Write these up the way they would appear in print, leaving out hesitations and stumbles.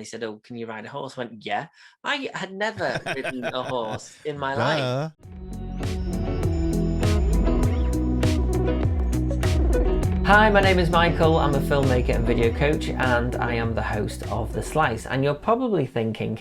He said, "Oh, can you ride a horse?" I went, "Yeah." I had never ridden a horse in my life. Duh. Hi, my name is Michael. I'm a filmmaker and video coach, and I am the host of The Slice. And you're probably thinking,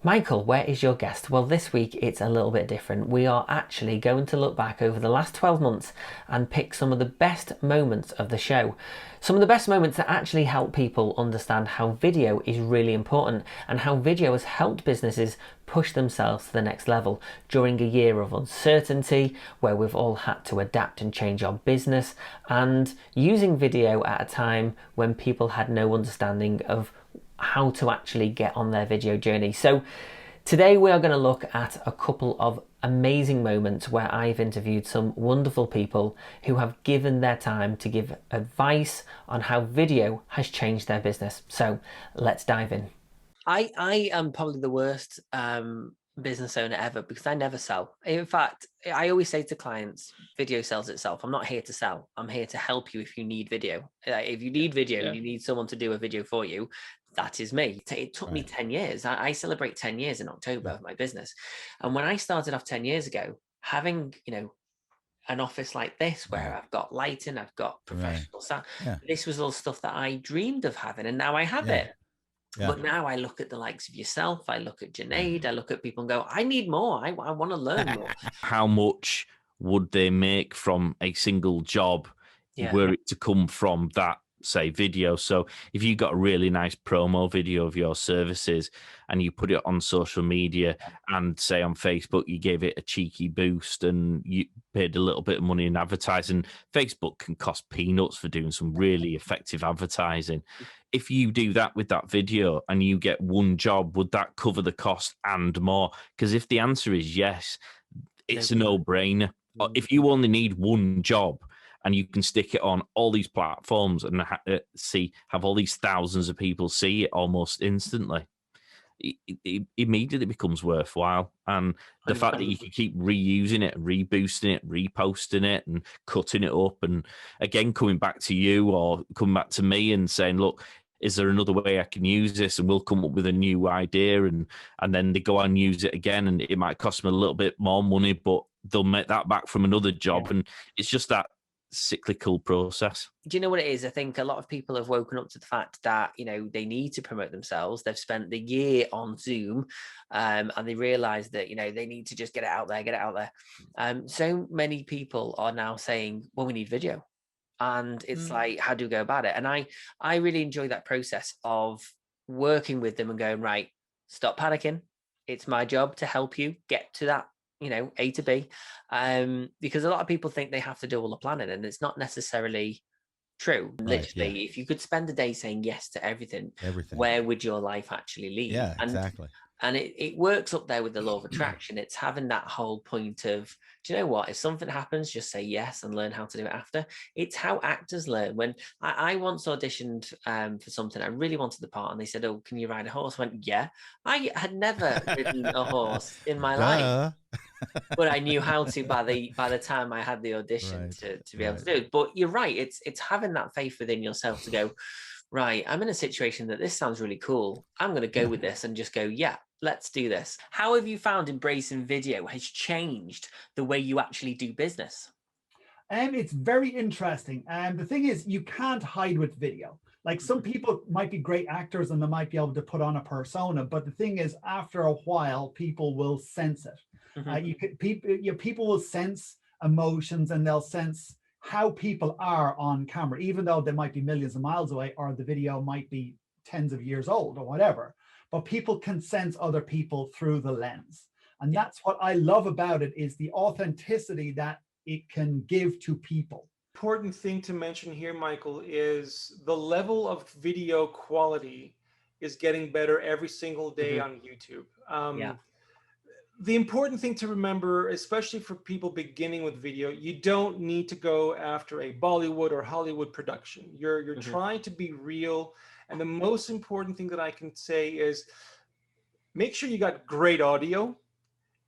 Michael, where is your guest? Well, this week it's a little bit different. We are actually going to look back over the last 12 months and pick some of the best moments of the show. Some of the best moments that actually help people understand how video is really important and how video has helped businesses push themselves to the next level during a year of uncertainty where we've all had to adapt and change our business, and using video at a time when people had no understanding of how to actually get on their video journey. So today we are going to look at a couple of amazing moments where I've interviewed some wonderful people who have given their time to give advice on how video has changed their business. So let's dive in. I am probably the worst business owner ever because I never sell. In fact, I always say to clients, video sells itself. I'm not here to sell. I'm here to help you if you need video. If you need video, you need someone to do a video for you, that is me. It took me 10 years. I celebrate 10 years in October of my business. And when I started off 10 years ago, having, an office like this where I've got lighting, I've got professional sound, this was all stuff that I dreamed of having, and now I have it. But now I look at the likes of yourself, I look at Junaid, I look at people and go, I need more. I want to learn more. How much would they make from a single job were it to come from that, say, video? So if you got a really nice promo video of your services and you put it on social media and say on Facebook, you gave it a cheeky boost and you paid a little bit of money in advertising, Facebook can cost peanuts for doing some really effective advertising. If you do that with that video and you get one job, would that cover the cost and more? Because if the answer is yes, it's a no-brainer. If you only need one job and you can stick it on all these platforms and have all these thousands of people see it almost instantly, it immediately becomes worthwhile. And the fact that you can keep reusing it, reboosting it, reposting it and cutting it up, and again coming back to you or coming back to me and saying, look, is there another way I can use this? And we'll come up with a new idea, and then they go and use it again, and it might cost them a little bit more money, but they'll make that back from another job. And it's just that cyclical process. Do you know what it is? I think a lot of people have woken up to the fact that, they need to promote themselves. They've spent the year on Zoom, and they realize that, they need to just get it out there. So many people are now saying, well, we need video. And it's like, how do we go about it? And I really enjoy that process of working with them and going, right, stop panicking. It's my job to help you get to that, A to B, because a lot of people think they have to do all the planning, and it's not necessarily true. Literally, if you could spend a day saying yes to everything, where would your life actually lead? Yeah, exactly. And it works up there with the law of attraction. It's having that whole point of, do you know what? If something happens, just say yes and learn how to do it after. It's how actors learn. When I once auditioned for something, I really wanted the part, and they said, "Oh, can you ride a horse?" I went, "Yeah." I had never ridden a horse in my life, but I knew how to by the time I had the audition to be able to do it. But you're right. It's having that faith within yourself to go, right, I'm in a situation that this sounds really cool. I'm going to go with this and just go, yeah, let's do this. How have you found embracing video has changed the way you actually do business? It's very interesting. And the thing is, you can't hide with video. Like, some people might be great actors and they might be able to put on a persona. But the thing is, after a while, people will sense it. People will sense emotions, and they'll sense how people are on camera, even though they might be millions of miles away, or the video might be tens of years old or whatever. But people can sense other people through the lens. And that's what I love about it, is the authenticity that it can give to people. Important thing to mention here, Michael, is the level of video quality is getting better every single day on YouTube. The important thing to remember, especially for people beginning with video, you don't need to go after a Bollywood or Hollywood production. You're trying to be real. And the most important thing that I can say is make sure you got great audio.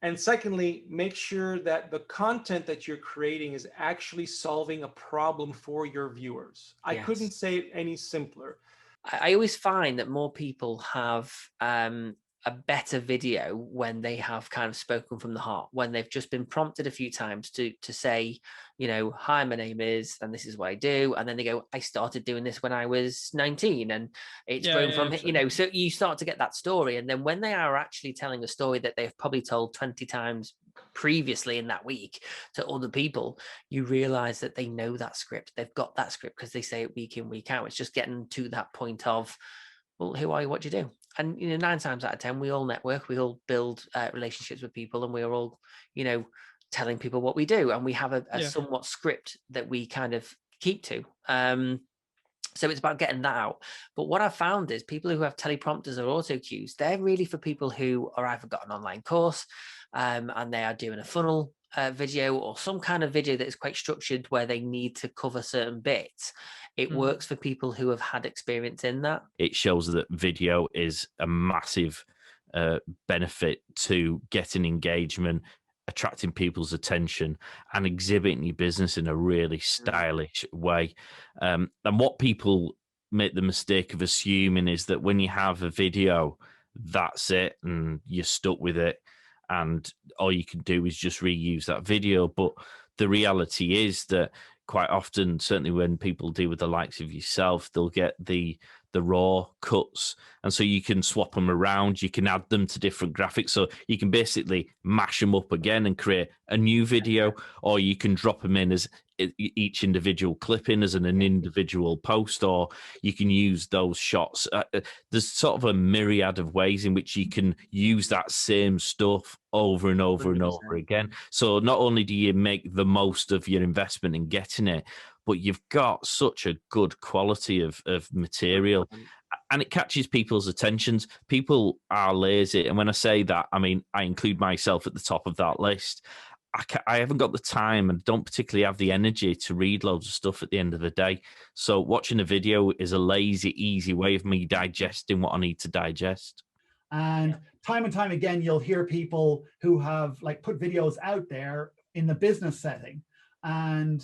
And secondly, make sure that the content that you're creating is actually solving a problem for your viewers. I couldn't say it any simpler. I always find that more people have a better video when they have kind of spoken from the heart, when they've just been prompted a few times to say, you know, hi, my name is, and this is what I do. And then they go, I started doing this when I was 19 and it's grown from, you know, so you start to get that story. And then when they are actually telling a story that they've probably told 20 times previously in that week to other people, you realize that they know that script. They've got that script because they say it week in, week out. It's just getting to that point of, well, who are you? What do you do? And, you know, 9 times out of 10, we all network, we all build relationships with people, and we're all, you know, telling people what we do. And we have a somewhat script that we kind of keep to. So it's about getting that out. But what I've found is people who have teleprompters or auto cues, they're really for people who are either got an online course and they are doing a funnel video or some kind of video that is quite structured where they need to cover certain bits. It works for people who have had experience in that. It shows that video is a massive benefit to getting engagement, attracting people's attention, and exhibiting your business in a really stylish way. And what people make the mistake of assuming is that when you have a video, that's it, and you're stuck with it, and all you can do is just reuse that video. But the reality is that quite often, certainly when people deal with the likes of yourself, they'll get the raw cuts, and so you can swap them around, you can add them to different graphics, so you can basically mash them up again and create a new video, or you can drop them in as each individual clip in as an individual post, or you can use those shots. There's sort of a myriad of ways in which you can use that same stuff over and over 100%. And over again. So not only do you make the most of your investment in getting it, but you've got such a good quality of material, and it catches people's attentions. People are lazy. And when I say that, I mean, I include myself at the top of that list. I haven't got the time and don't particularly have the energy to read loads of stuff at the end of the day. So watching a video is a lazy, easy way of me digesting what I need to digest. And time again, you'll hear people who have like put videos out there in the business setting, and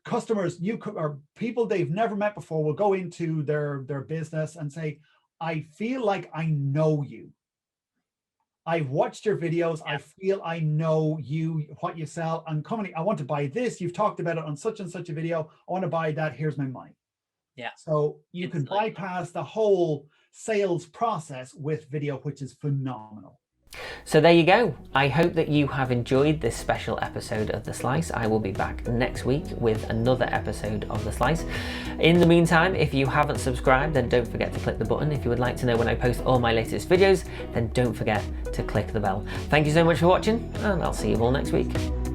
customers, or people they've never met before, will go into their business and say, I feel like I know you. I've watched your videos. I feel I know you, what you sell. I'm coming, I want to buy this. You've talked about it on such and such a video. I want to buy that. Here's my money. Yeah. So you can bypass the whole sales process with video, which is phenomenal. So there you go. I hope that you have enjoyed this special episode of The Slice. I will be back next week with another episode of The Slice. In the meantime, if you haven't subscribed, then don't forget to click the button. If you would like to know when I post all my latest videos, then don't forget to click the bell. Thank you so much for watching, and I'll see you all next week.